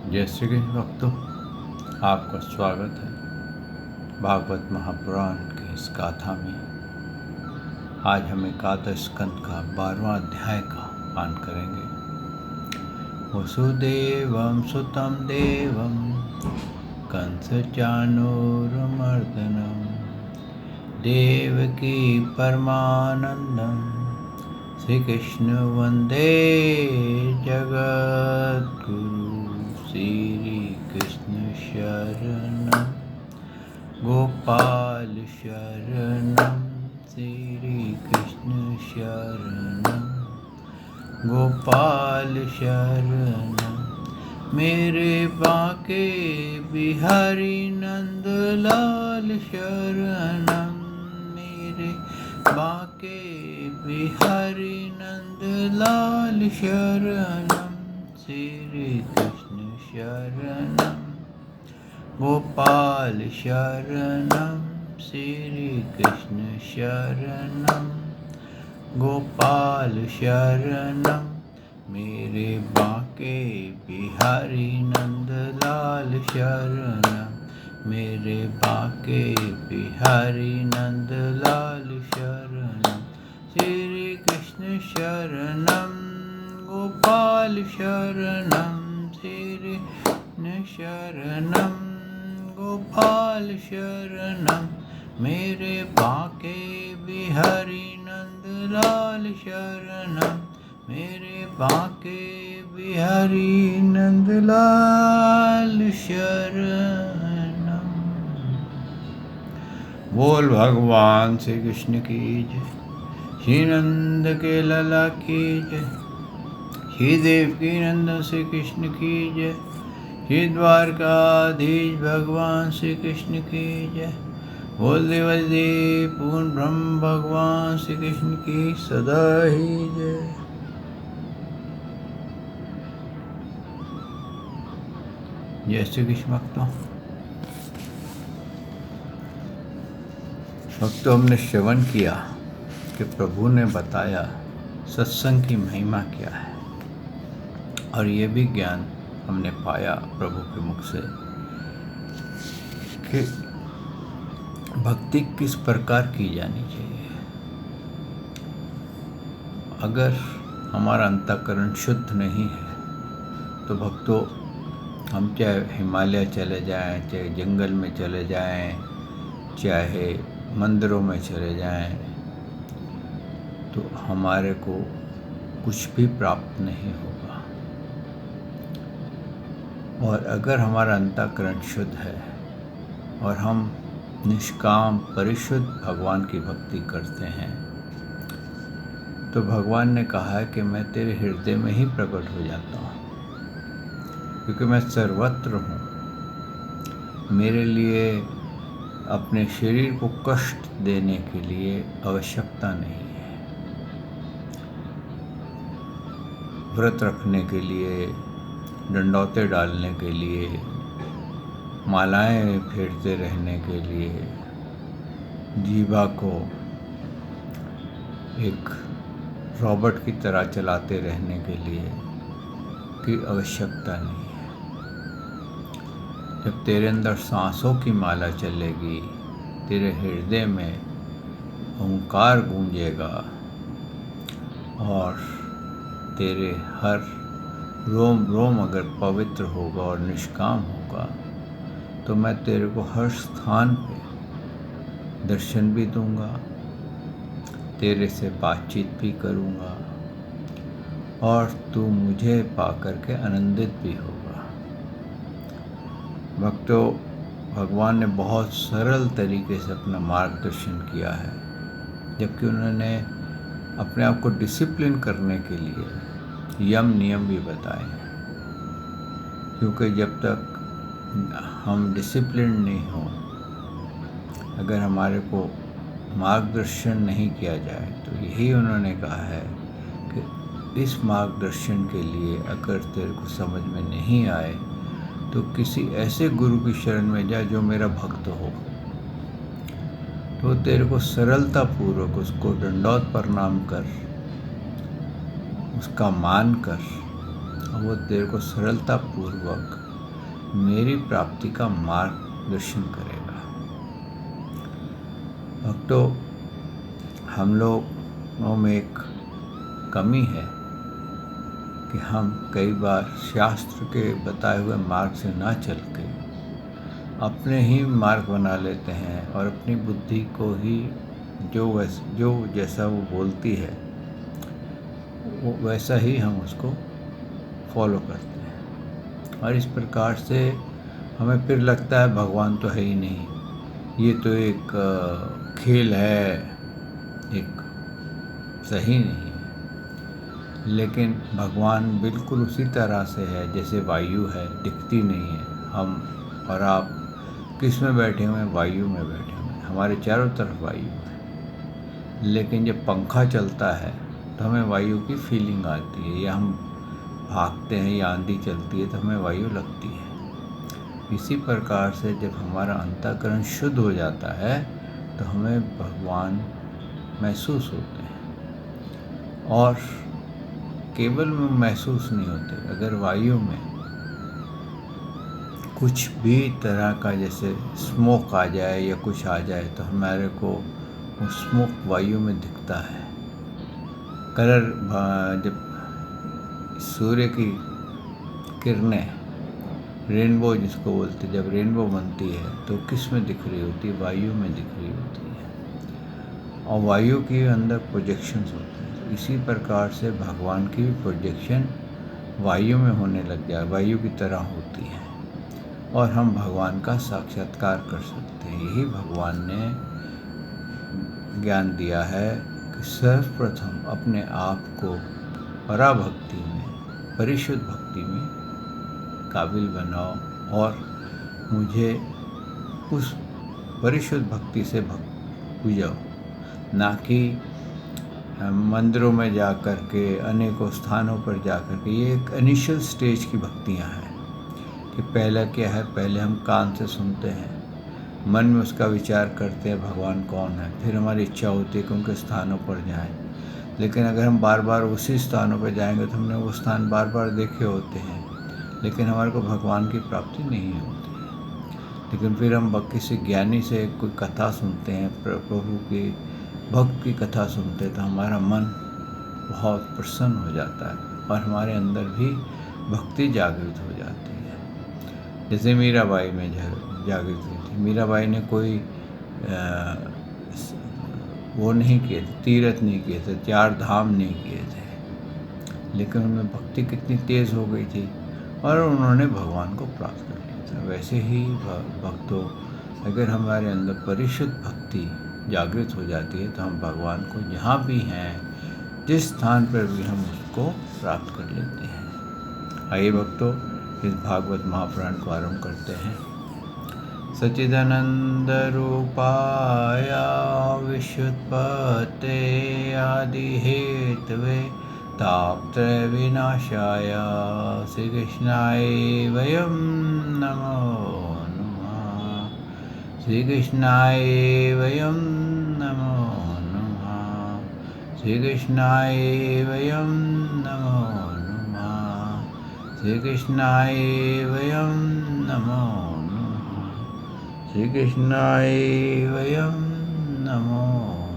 जय श्री कृष्ण भक्तों, आपका स्वागत है भागवत महापुराण की इस गाथा में। आज हम एकादश स्कंद का 12वां अध्याय का पान करेंगे। वसुदेवं सुतं देवं कंसचाणूरमर्दनं देवकी परमानंदं श्री कृष्ण वंदे जगद्गुरु। श्री कृष्ण शरणं गोपाल शरणं श्री कृष्ण शरणं गोपाल शरणं मेरे बांके बिहारी नंदलाल शरणं मेरे बांके बिहारी नंदलाल शरणं श्री कृष्ण शरणं गोपाल शरणं श्री कृष्ण शरणं गोपाल शरणं मेरे बांके बिहारी नंदलाल शरणं मेरे बांके बिहारी नंदलाल शरणं श्री कृष्ण शरणं गोपाल शरणं श्री कृष्ण शरणं गोपाल शरणं मेरे बांके बिहारी नंदलाल शरणं मेरे बांके बिहारी नंदलाल शरणं। बोल भगवान श्री कृष्ण की जय, श्री नंद के लला की जय, श्री देवकी नंदन श्री कृष्ण की जय, श्री द्वारकाधीश भगवान श्री कृष्ण की जय। बोल देवदी पूर्ण ब्रह्म भगवान श्री कृष्ण की सदा ही जय। जय श्री कृष्ण भक्तों, हमने श्रवण किया कि प्रभु ने बताया सत्संग की महिमा क्या है, और ये भी ज्ञान हमने पाया प्रभु के मुख से कि भक्ति किस प्रकार की जानी चाहिए। अगर हमारा अंतःकरण शुद्ध नहीं है तो भक्तों, हम चाहे हिमालय चले जाएं, चाहे जंगल में चले जाएं, चाहे मंदिरों में चले जाएं, तो हमारे को कुछ भी प्राप्त नहीं होगा। और अगर हमारा अंतःकरण शुद्ध है और हम निष्काम परिशुद्ध भगवान की भक्ति करते हैं, तो भगवान ने कहा है कि मैं तेरे हृदय में ही प्रकट हो जाता हूँ, क्योंकि मैं सर्वत्र हूँ। मेरे लिए अपने शरीर को कष्ट देने के लिए आवश्यकता नहीं है। व्रत रखने के लिए, डंडौते डालने के लिए, मालाएं फेरते रहने के लिए, जीवा को एक रॉबर्ट की तरह चलाते रहने के लिए की आवश्यकता नहीं है। जब तेरे अंदर सांसों की माला चलेगी, तेरे हृदय में ओंकार गूंजेगा और तेरे हर रोम रोम अगर पवित्र होगा और निष्काम होगा, तो मैं तेरे को हर स्थान पे दर्शन भी दूंगा, तेरे से बातचीत भी करूंगा और तू मुझे पाकर के आनंदित भी होगा। भक्तों, भगवान ने बहुत सरल तरीके से अपना मार्गदर्शन किया है, जबकि उन्होंने अपने आप को डिसिप्लिन करने के लिए यम नियम भी बताए हैं। क्योंकि जब तक हम डिसिप्लिन नहीं हो, अगर हमारे को मार्गदर्शन नहीं किया जाए, तो यही उन्होंने कहा है कि इस मार्गदर्शन के लिए अगर तेरे को समझ में नहीं आए तो किसी ऐसे गुरु की शरण में जा जो मेरा भक्त हो। तो तेरे को सरलता पूर्वक उसको दंडौत प्रणाम कर, उसका मान कर, और वो तेरे को सरलता पूर्वक मेरी प्राप्ति का मार्गदर्शन करेगा। भक्तों, हम लोगों में एक कमी है कि हम कई बार शास्त्र के बताए हुए मार्ग से ना चल के अपने ही मार्ग बना लेते हैं और अपनी बुद्धि को ही जो जैसा वो बोलती है वो वैसा ही हम उसको फॉलो करते हैं। और इस प्रकार से हमें फिर लगता है भगवान तो है ही नहीं, ये तो एक खेल है, एक सही नहीं। लेकिन भगवान बिल्कुल उसी तरह से है जैसे वायु है, दिखती नहीं है। हम और आप किस में बैठे हुए हैं? वायु में बैठे हुए हैं, हमारे चारों तरफ वायु है। लेकिन जब पंखा चलता है तो हमें वायु की फीलिंग आती है, या हम भागते हैं या आंधी चलती है तो हमें वायु लगती है। इसी प्रकार से जब हमारा अंतःकरण शुद्ध हो जाता है तो हमें भगवान महसूस होते हैं। और केवल में महसूस नहीं होते, अगर वायु में कुछ भी तरह का जैसे स्मोक आ जाए या कुछ आ जाए तो हमारे को वो स्मोक वायु में दिखता है। कलर जब सूर्य की किरणें, रेनबो जिसको बोलते, जब रेनबो बनती है तो किस में दिख रही होती है? वायु में दिख रही होती है। और वायु के अंदर प्रोजेक्शंस होते हैं। तो इसी प्रकार से भगवान की भी प्रोजेक्शन वायु में होने लग जाए, वायु की तरह होती है, और हम भगवान का साक्षात्कार कर सकते हैं। यही भगवान ने ज्ञान दिया है कि सर्वप्रथम अपने आप को पराभक्ति में, परिशुद्ध भक्ति में काबिल बनाओ और मुझे उस परिशुद्ध भक्ति से पूजाओ, ना कि मंदिरों में जा कर के, अनेकों स्थानों पर जा कर के। ये एक इनिशियल स्टेज की भक्तियाँ हैं कि पहला क्या है? पहले हम कान से सुनते हैं, मन में उसका विचार करते हैं भगवान कौन है, फिर हमारी इच्छा होती है कि उनके स्थानों पर जाएं। लेकिन अगर हम बार बार उसी स्थानों पर जाएंगे तो हमने वो स्थान बार बार देखे होते हैं, लेकिन हमारे को भगवान की प्राप्ति नहीं होती है। लेकिन फिर हम किसी ज्ञानी से कोई कथा सुनते हैं, प्रभु की भक्त की कथा सुनते हैं, तो हमारा मन बहुत प्रसन्न हो जाता है और हमारे अंदर भी भक्ति जागृत हो जाती है। जैसे मीराबाई में जागृत हुई थी। मीराबाई ने कोई वो नहीं किए थे, तीर्थ नहीं किए थे, 4 धाम नहीं किए थे, लेकिन उनमें भक्ति कितनी तेज़ हो गई थी और उन्होंने भगवान को प्राप्त कर लिया था। वैसे ही भक्तों, अगर हमारे अंदर परिशुद्ध भक्ति जागृत हो जाती है तो हम भगवान को जहाँ भी हैं, जिस स्थान पर भी हम उसको प्राप्त कर लेते हैं। आइए भक्तों, इस भागवत महापुराण को आरंभ करते हैं। सच्चिदानंद रूपाय विश्वोत्पत्ते आदि हेतवे तापत्रय विनाशाय श्री कृष्णाय वयं नमो नमः। श्री कृष्णाय वयं नमो नमः। श्री कृष्णाय वयं नमो नमः। श्री कृष्णाय वयं नमो नमः। श्री कृष्णाय वयं नमो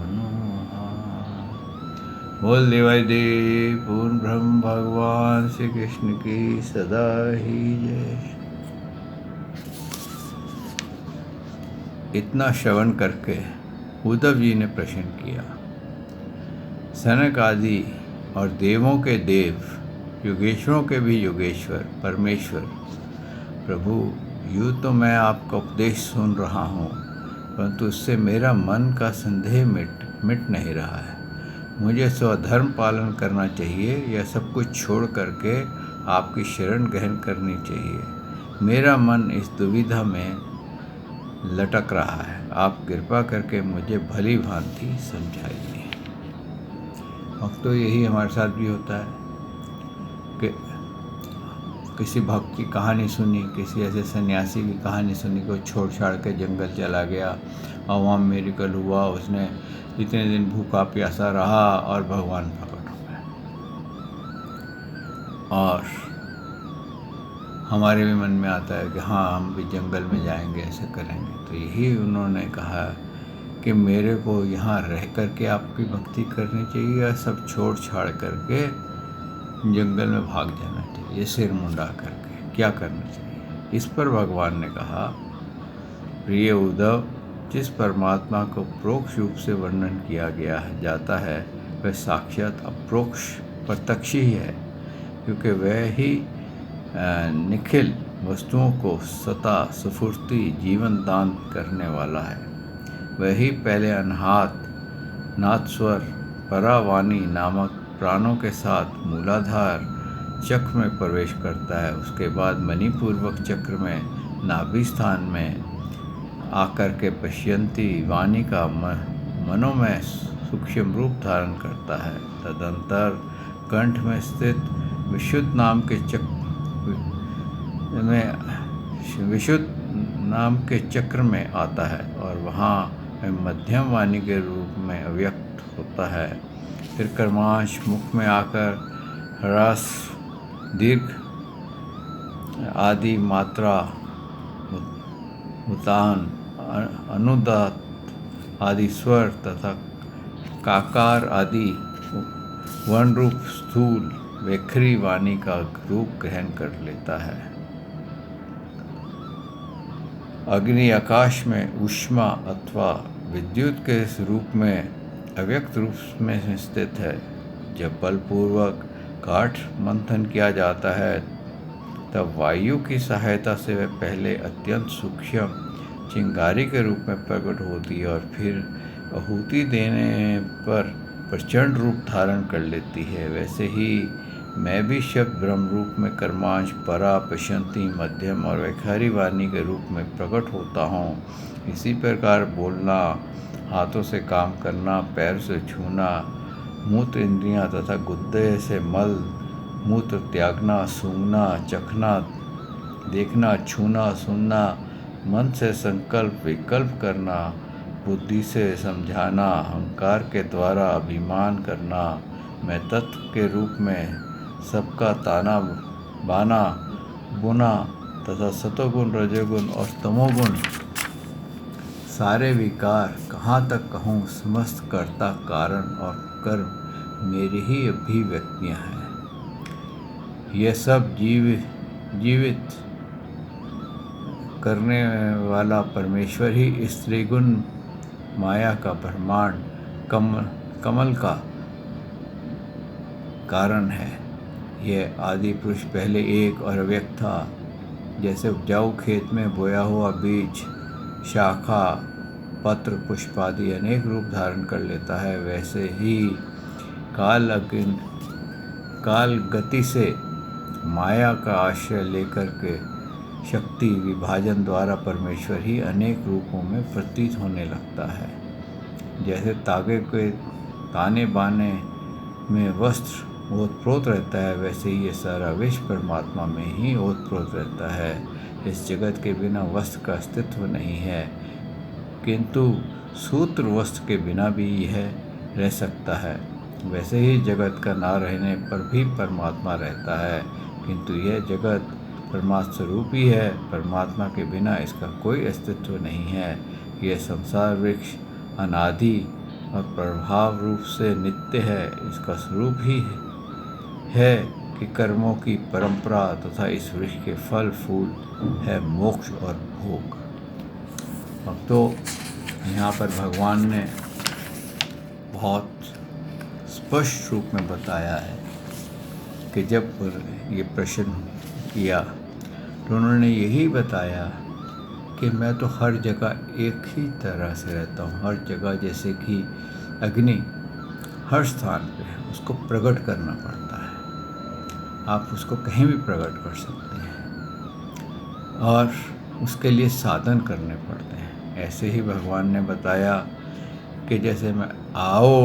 नमः। बोल देवाय देव पूर्ण ब्रह्म भगवान श्री कृष्ण की सदा ही जय। इतना श्रवण करके उद्धव जी ने प्रश्न किया, सनक आदि और देवों के देव, योगेश्वरों के भी योगेश्वर परमेश्वर प्रभु, यूँ तो मैं आपका उपदेश सुन रहा हूँ, परंतु उससे मेरा मन का संदेह मिट नहीं रहा है। मुझे स्वधर्म पालन करना चाहिए या सब कुछ छोड़ करके आपकी शरण ग्रहण करनी चाहिए। मेरा मन इस दुविधा में लटक रहा है। आप कृपा करके मुझे भली भांति समझाइए। अब तो यही हमारे साथ भी होता है कि किसी भक्त की कहानी सुनी, किसी ऐसे सन्यासी की कहानी सुनी को छोड़ छाड़ के जंगल चला गया और वहाँ मेरिकल हुआ, उसने इतने दिन भूखा प्यासा रहा और भगवान प्रकट हो गए। और हमारे भी मन में आता है कि हाँ हम भी जंगल में जाएंगे, ऐसे करेंगे। तो यही उन्होंने कहा कि मेरे को यहाँ रह कर के आपकी भक्ति करनी चाहिए या सब छोड़ छाड़ करके जंगल में भाग जाना चाहिए, सिर मुंडा करके क्या करना चाहिए। इस पर भगवान ने कहा, प्रिय उद्धव, जिस परमात्मा को प्रोक्ष रूप से वर्णन किया गया जाता है वह साक्षात अप्रोक्ष प्रत्यक्ष ही है, क्योंकि वह ही निखिल वस्तुओं को सता स्फूर्ति जीवन दान करने वाला है। वही पहले अनहात नादस्वर परावाणी नामक प्राणों के साथ मूलाधार चक्र में प्रवेश करता है। उसके बाद मणिपूर्वक चक्र में नाभि स्थान में आकर के पश्यंती वाणी का मनोमय सूक्ष्म रूप धारण करता है। तदंतर कंठ में स्थित विशुद्ध नाम के चक्र में आता है और वहाँ मध्यम वाणी के रूप में अव्यक्त होता है। फिर कर्मांश मुख में आकर ह्रस्व दीर्घ आदि मात्रा उतान अनुदात आदि स्वर तथा काकार आदि वर्ण रूप स्थूल वेखरी वाणी का रूप ग्रहण कर लेता है। अग्नि आकाश में ऊष्मा अथवा विद्युत के रूप में अव्यक्त रूप में स्थित है। जब बलपूर्वक काठ मंथन किया जाता है तब वायु की सहायता से वह पहले अत्यंत सूक्ष्म चिंगारी के रूप में प्रकट होती है और फिर आहुति देने पर प्रचंड रूप धारण कर लेती है। वैसे ही मैं भी शब्द ब्रह्म रूप में कर्मांश परा पश्यंती मध्यम और वैखारी वाणी के रूप में प्रकट होता हूँ। इसी प्रकार बोलना, हाथों से काम करना, पैर से छूना, मूत्र इंद्रियाँ तथा गुद्दे से मल मूत्र त्यागना, सूंघना, चखना, देखना, छूना, सुनना, मन से संकल्प विकल्प करना, बुद्धि से समझाना, अहंकार के द्वारा अभिमान करना, मैं तत्व के रूप में सबका ताना बाना बुना तथा सतोगुण रजोगुण और तमोगुण सारे विकार कहाँ तक कहूँ, समस्त कर्ता कारण और कर्म मेरी ही अभिव्यक्तियाँ हैं। यह सब जीवित करने वाला परमेश्वर ही स्त्री गुण माया का ब्रह्मांड कमल का कारण है। यह आदि पुरुष पहले एक और अव्यक्त था। जैसे उपजाऊ खेत में बोया हुआ बीज शाखा पत्र पुष्प आदि अनेक रूप धारण कर लेता है, वैसे ही काल गति से माया का आश्रय लेकर के शक्ति विभाजन द्वारा परमेश्वर ही अनेक रूपों में प्रतीत होने लगता है। जैसे तागे के ताने बाने में वस्त्र ओतप्रोत रहता है, वैसे ही ये सारा विश्व परमात्मा में ही ओतप्रोत रहता है। इस जगत के बिना वस्त्र का अस्तित्व नहीं है, किंतु सूत्र वस्त्र के बिना भी यह रह सकता है। वैसे ही जगत का ना रहने पर भी परमात्मा रहता है, किंतु यह जगत परमात्मा स्वरूप ही है। परमात्मा के बिना इसका कोई अस्तित्व नहीं है। यह संसार वृक्ष अनादि और प्रभाव रूप से नित्य है। इसका स्वरूप ही है कि कर्मों की परंपरा तथा इस वृक्ष के फल फूल है मोक्ष और भोग। अब तो यहाँ पर भगवान ने बहुत स्पष्ट रूप में बताया है कि जब ये प्रश्न किया तो उन्होंने यही बताया कि मैं तो हर जगह एक ही तरह से रहता हूँ। हर जगह जैसे कि अग्नि हर स्थान पे है, उसको प्रकट करना पड़ता है। आप उसको कहीं भी प्रकट कर सकते हैं और उसके लिए साधन करने पड़ते हैं। ऐसे ही भगवान ने बताया कि जैसे मैं आओ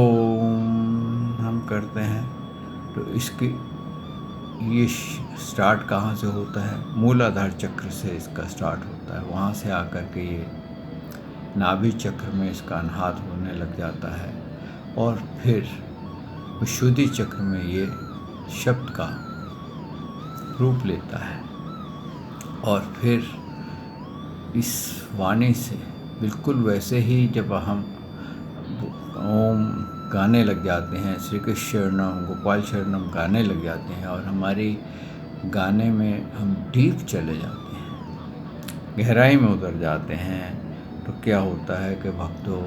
हम करते हैं तो इसकी ये स्टार्ट कहाँ से होता है? मूलाधार चक्र से इसका स्टार्ट होता है। वहाँ से आकर के ये नाभि चक्र में इसका अनाहत होने लग जाता है और फिर विशुद्धि चक्र में ये शब्द का रूप लेता है। और फिर इस वाणी से बिल्कुल वैसे ही जब हम ओम गाने लग जाते हैं, श्री कृष्ण शरणम गोपाल शरणम गाने लग जाते हैं और हमारी गाने में हम डीप चले जाते हैं, गहराई में उतर जाते हैं, तो क्या होता है कि भक्तों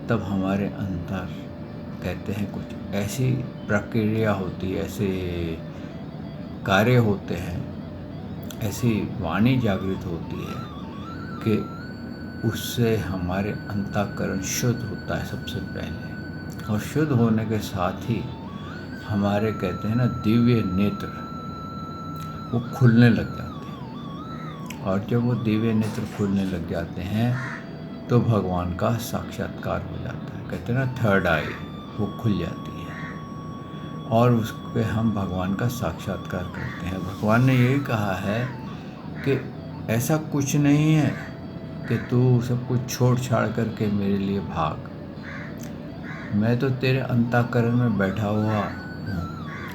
तब हमारे अंदर कहते हैं कुछ ऐसी प्रक्रिया होती है, ऐसे कार्य होते हैं, ऐसी वाणी जागृत होती है कि उससे हमारे अंतःकरण शुद्ध होता है सबसे पहले, और शुद्ध होने के साथ ही हमारे कहते हैं ना दिव्य नेत्र वो खुलने लग जाते हैं, और जब वो दिव्य नेत्र खुलने लग जाते हैं तो भगवान का साक्षात्कार हो जाता है। कहते हैं ना थर्ड आई वो खुल जाती है और उसके हम भगवान का साक्षात्कार करते हैं। भगवान ने यही कहा है कि ऐसा कुछ नहीं है कि तू सब कुछ छोड़ छाड़ करके मेरे लिए भाग, मैं तो तेरे अंतःकरण में बैठा हुआ हूँ,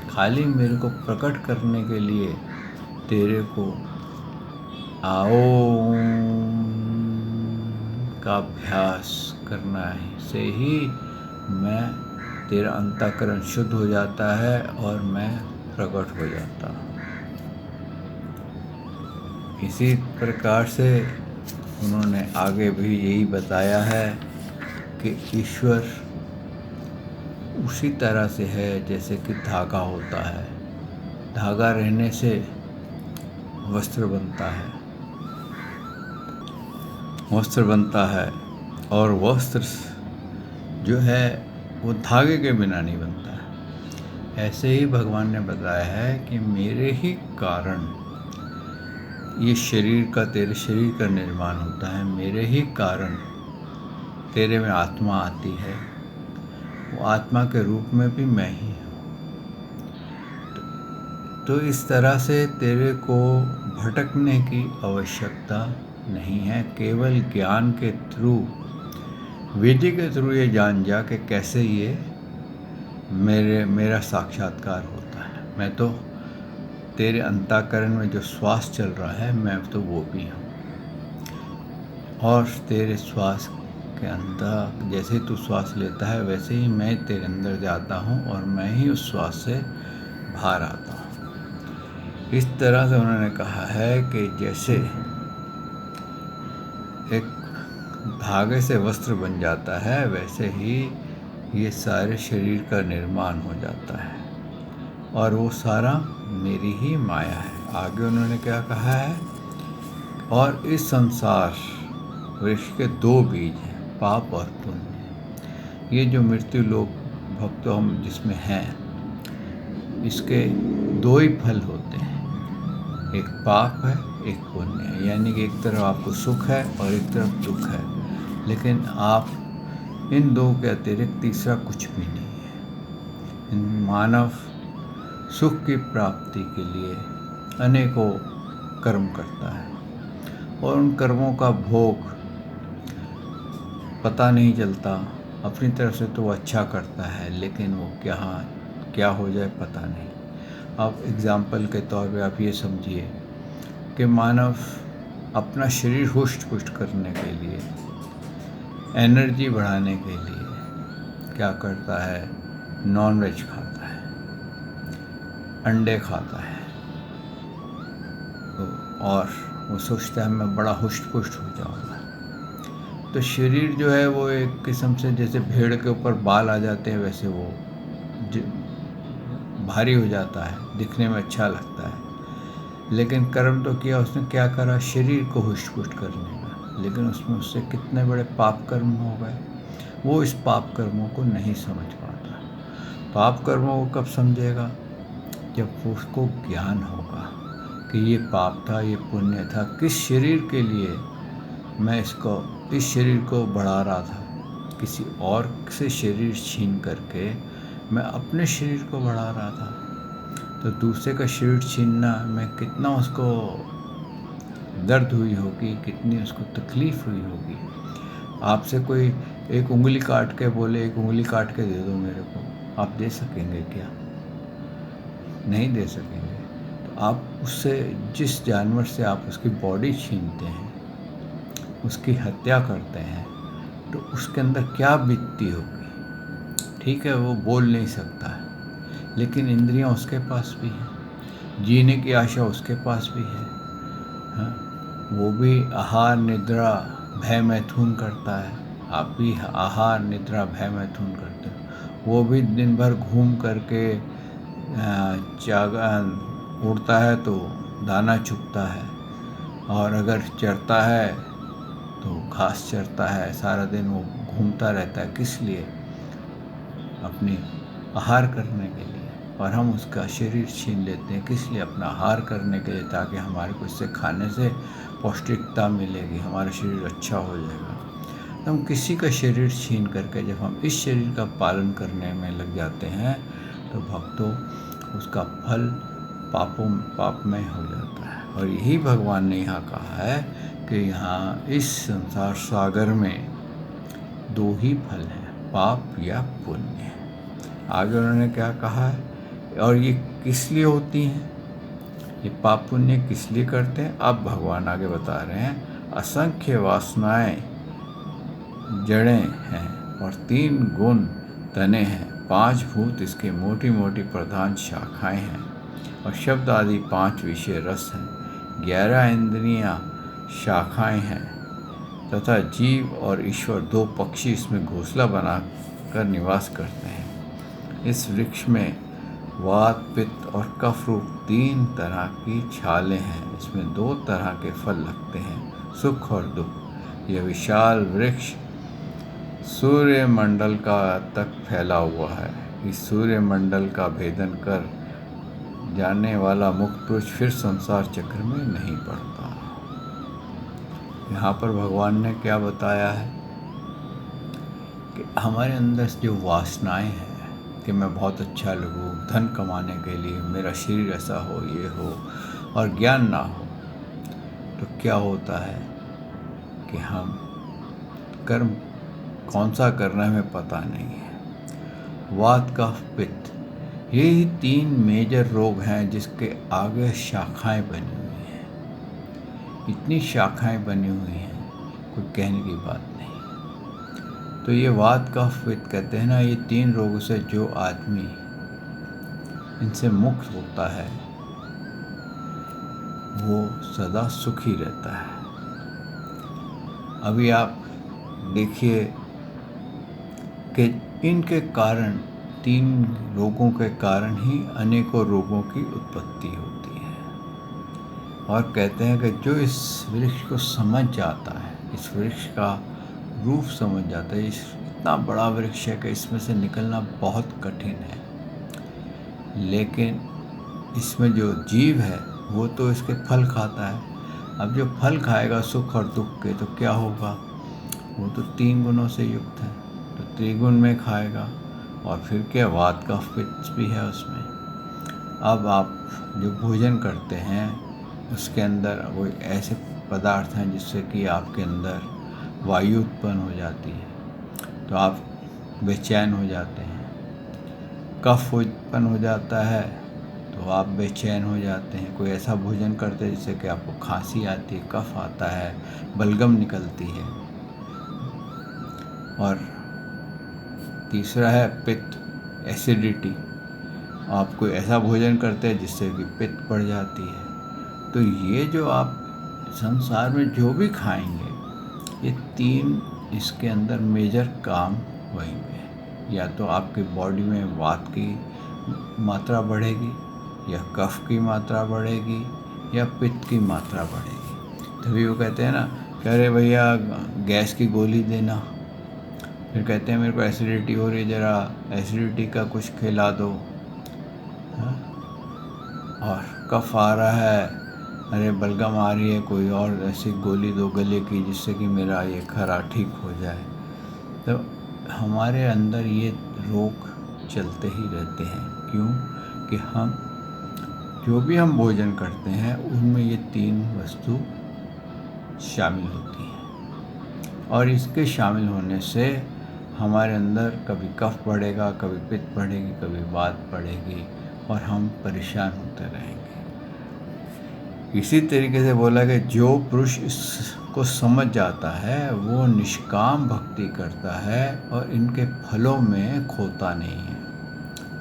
खाली मेरे को प्रकट करने के लिए तेरे को आओ का अभ्यास करना है, से ही मैं तेरा अंतःकरण शुद्ध हो जाता है और मैं प्रकट हो जाता हूँ। इसी प्रकार से उन्होंने आगे भी यही बताया है कि ईश्वर उसी तरह से है जैसे कि धागा होता है, धागा रहने से वस्त्र बनता है, वस्त्र बनता है और वस्त्र जो है वो धागे के बिना नहीं बनता है। ऐसे ही भगवान ने बताया है कि मेरे ही कारण ये शरीर का, तेरे शरीर का निर्माण होता है, मेरे ही कारण तेरे में आत्मा आती है, वो आत्मा के रूप में भी मैं ही हूँ। तो इस तरह से तेरे को भटकने की आवश्यकता नहीं है, केवल ज्ञान के थ्रू, विधि के थ्रू ये जान जा कि कैसे ये मेरा साक्षात्कार होता है। मैं तो तेरे अंतःकरण में जो श्वास चल रहा है मैं तो वो भी हूँ, और तेरे श्वास के अंदर जैसे तू श्वास लेता है वैसे ही मैं तेरे अंदर जाता हूँ और मैं ही उस श्वास से बाहर आता हूँ। इस तरह से उन्होंने कहा है कि जैसे एक धागे से वस्त्र बन जाता है वैसे ही ये सारे शरीर का निर्माण हो जाता है, और वो सारा मेरी ही माया है। आगे उन्होंने क्या कहा है, और इस संसार वृक्ष के दो बीज हैं, पाप और पुण्य। ये जो मृत्यु लोक भक्तों हम जिसमें हैं, इसके दो ही फल होते हैं, एक पाप है एक पुण्य है। यानी कि एक तरफ आपको सुख है और एक तरफ दुख है, लेकिन आप इन दो के अतिरिक्त तीसरा कुछ भी नहीं है। मानव सुख की प्राप्ति के लिए अनेकों कर्म करता है और उन कर्मों का भोग पता नहीं चलता। अपनी तरफ से तो वो अच्छा करता है, लेकिन वो क्या हो जाए पता नहीं। आप एग्जाम्पल के तौर पे आप ये समझिए कि मानव अपना शरीर हुष्ट पुष्ट करने के लिए, एनर्जी बढ़ाने के लिए क्या करता है, नॉन वेज खाता है, अंडे खाता है, और वो सोचता है मैं बड़ा हुष्ट पुष्ट हो जाऊँगा। तो शरीर जो है वो एक किस्म से जैसे भेड़ के ऊपर बाल आ जाते हैं वैसे वो भारी हो जाता है, दिखने में अच्छा लगता है। लेकिन कर्म तो किया उसने, क्या करा, शरीर को हुष्ट पुष्ट करने का, लेकिन उसमें उससे कितने बड़े पाप कर्म हो गए। वो इस पाप कर्मों को नहीं समझ पाता। पाप कर्मों को कब समझेगा, जब उसको ज्ञान होगा कि ये पाप था, ये पुण्य था, किस शरीर के लिए मैं इस शरीर को बढ़ा रहा था, किसी और से शरीर छीन करके मैं अपने शरीर को बढ़ा रहा था। तो दूसरे का शरीर छीनना में कितना उसको दर्द हुई होगी, कितनी उसको तकलीफ़ हुई होगी। आपसे कोई एक उंगली काट के बोले एक उंगली काट के दे दो मेरे को, आप दे सकेंगे क्या? नहीं दे सकेंगे। तो आप उससे, जिस जानवर से आप उसकी बॉडी छीनते हैं, उसकी हत्या करते हैं, तो उसके अंदर क्या बीतती होगी। ठीक है, वो बोल नहीं सकता है, लेकिन इंद्रियां उसके पास भी हैं, जीने की आशा उसके पास भी है। हाँ, वो भी आहार निद्रा भय मैथुन करता है, आप भी आहार निद्रा भय मैथुन करते हो। वो भी दिन भर घूम करके उड़ता है तो दाना चुगता है, और अगर चरता है तो घास चरता है। सारा दिन वो घूमता रहता है, किस लिए? अपनी आहार करने के लिए। और हम उसका शरीर छीन लेते हैं, किस लिए? अपना आहार करने के लिए, ताकि हमारे को इससे खाने से पौष्टिकता मिलेगी, हमारा शरीर अच्छा हो जाएगा। तो हम किसी का शरीर छीन करके जब हम इस शरीर का पालन करने में लग जाते हैं, तो भक्तों, उसका फल पापमय हो जाता है। और यही भगवान ने यहाँ कहा है कि यहाँ इस संसार सागर में दो ही फल हैं, पाप या पुण्य। आगे उन्होंने क्या कहा है, और ये किस लिए होती हैं, ये पाप पुण्य किस लिए करते हैं? अब भगवान आगे बता रहे हैं, असंख्य वासनाएं जड़ें हैं, और 3 गुण तने हैं, 5 भूत इसके मोटी मोटी प्रधान शाखाएं हैं, और शब्द आदि 5 विषय रस हैं, 11 इंद्रियां शाखाएं हैं, तथा जीव और ईश्वर 2 पक्षी इसमें घोंसला बनाकर निवास करते हैं। इस वृक्ष में वात, पित्त और कफ रूप 3 तरह की छालें हैं। इसमें 2 तरह के फल लगते हैं, सुख और दुख। यह विशाल वृक्ष सूर्यमंडल का तक फैला हुआ है। इस सूर्यमंडल का भेदन कर जाने वाला मुक्त पुरुष फिर संसार चक्र में नहीं पड़ता। यहाँ पर भगवान ने क्या बताया है कि हमारे अंदर जो वासनाएं हैं कि मैं बहुत अच्छा लगूँ, धन कमाने के लिए, मेरा शरीर ऐसा हो, ये हो, और ज्ञान ना हो, तो क्या होता है कि हम कर्म कौन सा करना है हमें पता नहीं है। वात, कफ, पित्त, यही 3 मेजर रोग हैं जिसके आगे शाखाएं बनी हुई हैं। इतनी शाखाएं बनी हुई हैं, कोई कहने की बात नहीं। तो ये वात, कफ, पित्त कहते हैं ना, ये 3 रोगों से जो आदमी इनसे मुक्त होता है, वो सदा सुखी रहता है। अभी आप देखिए कि इनके कारण, 3 रोगों के कारण ही अनेकों रोगों की उत्पत्ति होती है। और कहते हैं कि जो इस वृक्ष को समझ जाता है, इस वृक्ष का रूप समझ जाता है, इस इतना बड़ा वृक्ष है कि इसमें से निकलना बहुत कठिन है, लेकिन इसमें जो जीव है वो तो इसके फल खाता है। अब जो फल खाएगा सुख और दुख के, तो क्या होगा? वो तो 3 गुणों से युक्त है, तो त्रिगुण में खाएगा। और फिर क्या, वात, कफ, पित्त भी है उसमें। अब आप जो भोजन करते हैं उसके अंदर वो ऐसे पदार्थ हैं जिससे कि आपके अंदर वायु उत्पन्न हो जाती है, तो आप बेचैन हो जाते हैं। कफ उत्पन्न हो जाता है तो आप बेचैन हो जाते हैं। कोई ऐसा भोजन करते हैं जिससे कि आपको खांसी आती है, कफ आता है, बलगम निकलती है। और तीसरा है पित्त, एसिडिटी। आप कोई ऐसा भोजन करते हैं जिससे कि पित्त बढ़ जाती है। तो ये जो आप संसार में जो भी खाएंगे, ये 3 इसके अंदर मेजर काम होंगे। या तो आपकी बॉडी में वात की मात्रा बढ़ेगी, या कफ की मात्रा बढ़ेगी, या पित्त की मात्रा बढ़ेगी। तभी वो कहते हैं ना कि अरे भैया गैस की गोली देना, फिर कहते हैं मेरे को एसिडिटी हो रही है, ज़रा एसिडिटी का कुछ खिला दो। हाँ? और कफ आ रहा है, अरे बलगम आ रही है, कोई और ऐसी गोली दो गले की जिससे कि मेरा ये खरा ठीक हो जाए। तो हमारे अंदर ये रोग चलते ही रहते हैं। क्यों? कि हम जो भी हम भोजन करते हैं उनमें ये 3 वस्तु शामिल होती हैं, और इसके शामिल होने से हमारे अंदर कभी कफ बढ़ेगा, कभी पित्त बढ़ेगी, कभी वात बढ़ेगी, और हम परेशान होते रहेंगे। इसी तरीके से बोला कि जो पुरुष इसको समझ जाता है वो निष्काम भक्ति करता है और इनके फलों में खोता नहीं है।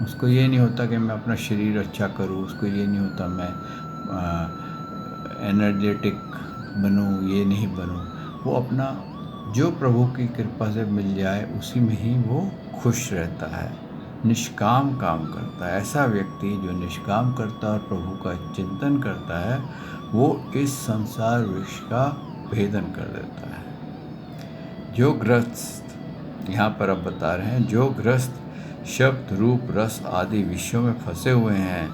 उसको ये नहीं होता कि मैं अपना शरीर अच्छा करूँ, उसको ये नहीं होता मैं एनर्जेटिक बनूँ, ये नहीं बनूँ। वो अपना जो प्रभु की कृपा से मिल जाए उसी में ही वो खुश रहता है, निष्काम काम करता है। ऐसा व्यक्ति जो निष्काम करता है और प्रभु का चिंतन करता है, वो इस संसार वृक्ष का भेदन कर देता है। जो ग्रस्त, यहाँ पर अब बता रहे हैं, जो ग्रस्त शब्द रूप रस आदि विषयों में फंसे हुए हैं,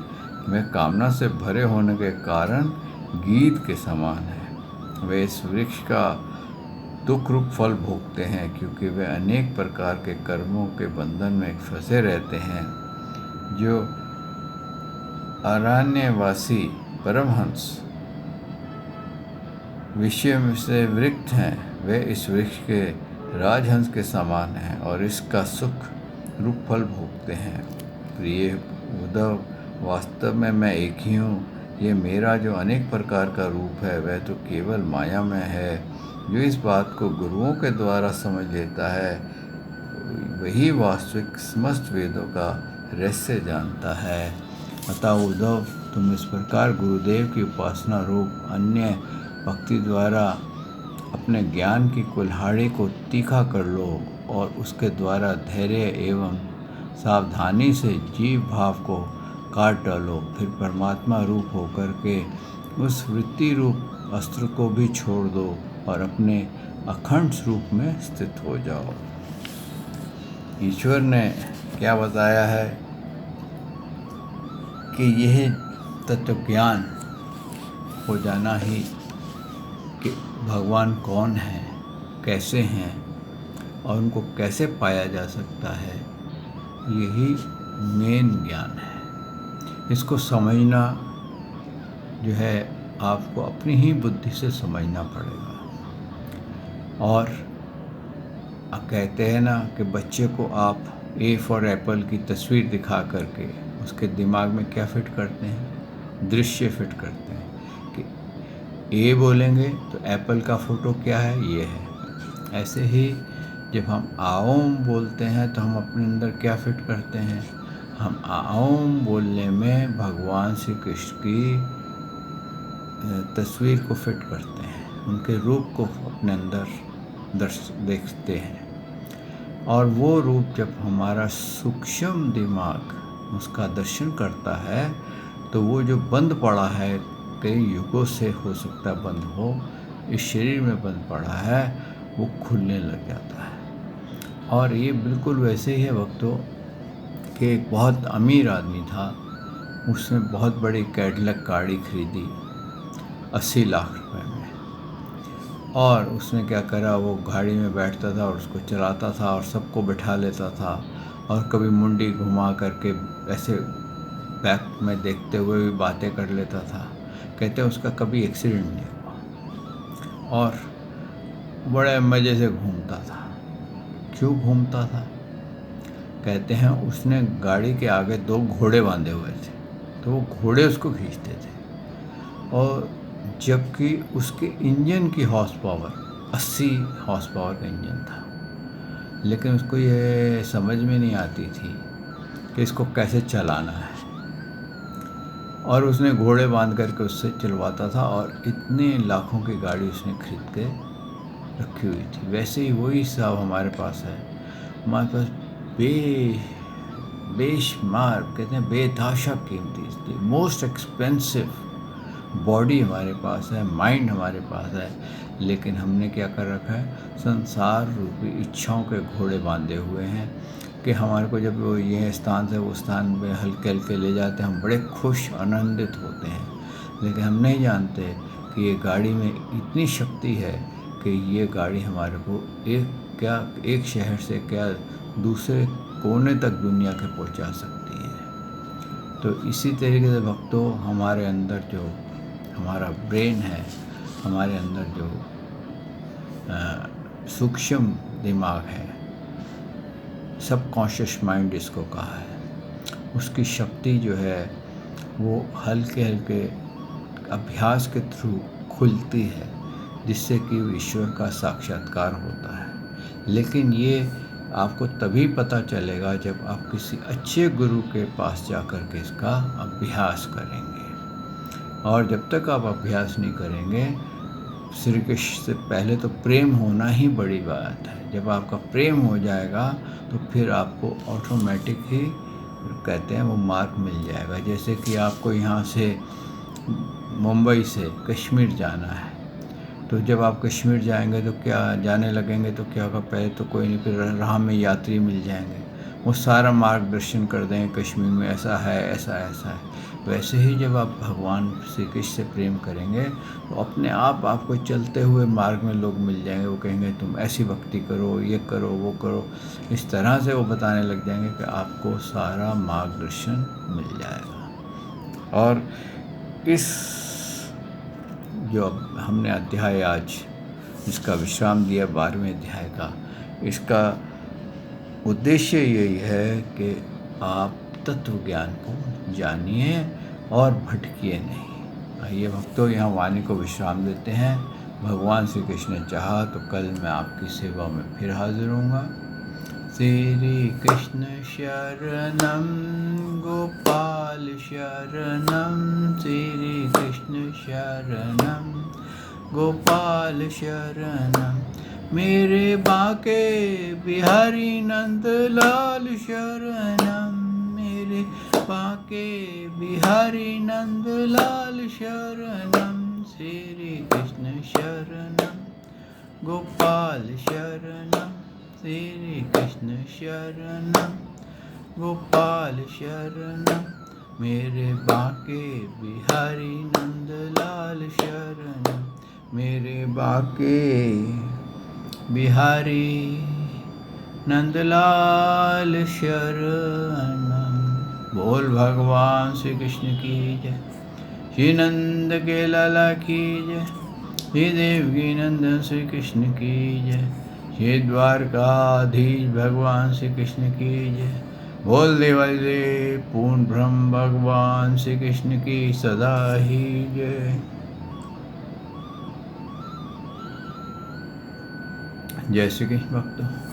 वे कामना से भरे होने के कारण गीध के समान है। वे इस वृक्ष का दुख रूप फल भोगते हैं, क्योंकि वे अनेक प्रकार के कर्मों के बंधन में फंसे रहते हैं। जो अरण्यवासी परमहंस विषय में से वृक्ष हैं, वे इस वृक्ष के राजहंस के समान हैं और इसका सुख रूप फल भोगते हैं। प्रिय उद्धव, वास्तव में मैं एक ही हूँ। ये मेरा जो अनेक प्रकार का रूप है वह तो केवल माया में है। जो इस बात को गुरुओं के द्वारा समझ लेता है वही वास्तविक समस्त वेदों का रहस्य जानता है। अतः उद्धव, तुम इस प्रकार गुरुदेव की उपासना रूप अन्य भक्ति द्वारा अपने ज्ञान की कुल्हाड़ी को तीखा कर लो और उसके द्वारा धैर्य एवं सावधानी से जीव भाव को काट डालो। फिर परमात्मा रूप होकर के उस वृत्ति रूप अस्त्र को भी छोड़ दो और अपने अखंड स्वरूप में स्थित हो जाओ। ईश्वर ने क्या बताया है कि यह तत्व ज्ञान हो जाना ही कि भगवान कौन है, कैसे हैं और उनको कैसे पाया जा सकता है, यही मेन ज्ञान है। इसको समझना जो है आपको अपनी ही बुद्धि से समझना पड़ेगा। और कहते हैं ना कि बच्चे को आप ए फॉर एप्पल की तस्वीर दिखा करके उसके दिमाग में क्या फिट करते हैं, दृश्य फिट करते हैं कि ए बोलेंगे तो एप्पल का फ़ोटो क्या है, ये है। ऐसे ही जब हम आओम बोलते हैं तो हम अपने अंदर क्या फिट करते हैं, हम आओम बोलने में भगवान श्री कृष्ण की तस्वीर को फिट करते हैं, उनके रूप को अपने अंदर देखते हैं। और वो रूप जब हमारा सूक्ष्म दिमाग उसका दर्शन करता है तो वो जो बंद पड़ा है, कई युगों से हो सकता बंद हो, इस शरीर में बंद पड़ा है, वो खुलने लग जाता है। और ये बिल्कुल वैसे ही है भक्तों कि एक बहुत अमीर आदमी था, उसने बहुत बड़ी कैडिलक गाड़ी खरीदी 80 लाख रुपए में। और उसने क्या करा, वो गाड़ी में बैठता था और उसको चलाता था और सबको बिठा लेता था और कभी मुंडी घुमा करके ऐसे बैक में देखते हुए भी बातें कर लेता था। कहते हैं उसका कभी एक्सीडेंट नहीं हुआ और बड़े मज़े से घूमता था। क्यों घूमता था? कहते हैं उसने गाड़ी के आगे 2 घोड़े बांधे हुए थे, तो वो घोड़े उसको खींचते थे। और जबकि उसके इंजन की हॉर्स पावर 80 हॉर्स पावर का इंजन था, लेकिन उसको ये समझ में नहीं आती थी कि इसको कैसे चलाना है। और उसने घोड़े बांध करके उससे चलवाता था और इतने लाखों की गाड़ी उसने खरीद के रखी हुई थी। वैसे ही वही हिसाब हमारे पास है। हमारे पास बेशुमार, कहते हैं बेतहाशा कीमती, मोस्ट एक्सपेंसिव बॉडी हमारे पास है, माइंड हमारे पास है, लेकिन हमने क्या कर रखा है, संसार रूपी इच्छाओं के घोड़े बांधे हुए हैं कि हमारे को जब वो ये स्थान से वो स्थान पे हल्के हल्के ले जाते हैं, हम बड़े खुश आनंदित होते हैं। लेकिन हम नहीं जानते कि ये गाड़ी में इतनी शक्ति है कि ये गाड़ी हमारे को एक शहर से क्या दूसरे कोने तक दुनिया के पहुंचा सकती है। तो इसी तरीके से भक्तों, हमारे अंदर जो हमारा ब्रेन है, हमारे अंदर जो सूक्ष्म दिमाग है, सबकॉन्शियस माइंड जिसको कहा है, उसकी शक्ति जो है वो हल्के हल्के एक अभ्यास के थ्रू खुलती है, जिससे कि ईश्वर का साक्षात्कार होता है। लेकिन ये आपको तभी पता चलेगा जब आप किसी अच्छे गुरु के पास जाकर के इसका अभ्यास करेंगे। और जब तक आप अभ्यास नहीं करेंगे, श्री कृष्ण से पहले तो प्रेम होना ही बड़ी बात है। जब आपका प्रेम हो जाएगा तो फिर आपको ऑटोमेटिक ही कहते हैं वो मार्ग मिल जाएगा। जैसे कि आपको यहाँ से मुंबई से कश्मीर जाना है, तो जब आप कश्मीर जाएंगे तो क्या जाने लगेंगे तो क्या होगा, पहले तो कोई नहीं, फिर राह में यात्री मिल जाएंगे, वो सारा मार्गदर्शन कर देंगे कश्मीर में ऐसा है, ऐसा ऐसा है। वैसे ही जब आप भगवान श्री कृष्ण से प्रेम करेंगे तो अपने आप आपको चलते हुए मार्ग में लोग मिल जाएंगे। वो कहेंगे तुम ऐसी भक्ति करो, ये करो, वो करो। इस तरह से वो बताने लग जाएंगे कि आपको सारा मार्गदर्शन मिल जाएगा। और इस जो हमने अध्याय आज इसका विश्राम दिया 12वें अध्याय का, इसका उद्देश्य यही है कि आप तत्व ज्ञान को जानिए और भटकिए नहीं। आइए भक्तों, यहाँ वाणी को विश्राम देते हैं। भगवान श्री कृष्ण ने चाहा तो कल मैं आपकी सेवा में फिर हाजिर होऊंगा। श्री कृष्ण शरणम गोपाल शरणम, श्री कृष्ण शरणम गोपाल शरणम, मेरे बाके बिहारी नंद लाल शरणम, मेरे बाके बिहारी नंद लाल शरणम, श्री कृष्ण शरणम गोपाल शरणम, श्री कृष्ण शरणम गोपाल शरणम, मेरे बाके बिहारी नंद लाल शरणम, मेरे बाके बिहारी नंदलाल शरणम। बोल भगवान श्री कृष्ण की जय, श्री नंद के लाला की जय, श्री देवकी नंदन श्री कृष्ण की जय, श्री द्वारकाधीश भगवान श्री कृष्ण की जय। बोल देवादिदेव पूर्ण ब्रह्म भगवान श्री कृष्ण की सदा ही जय। जय श्री कृष्ण भक्तों।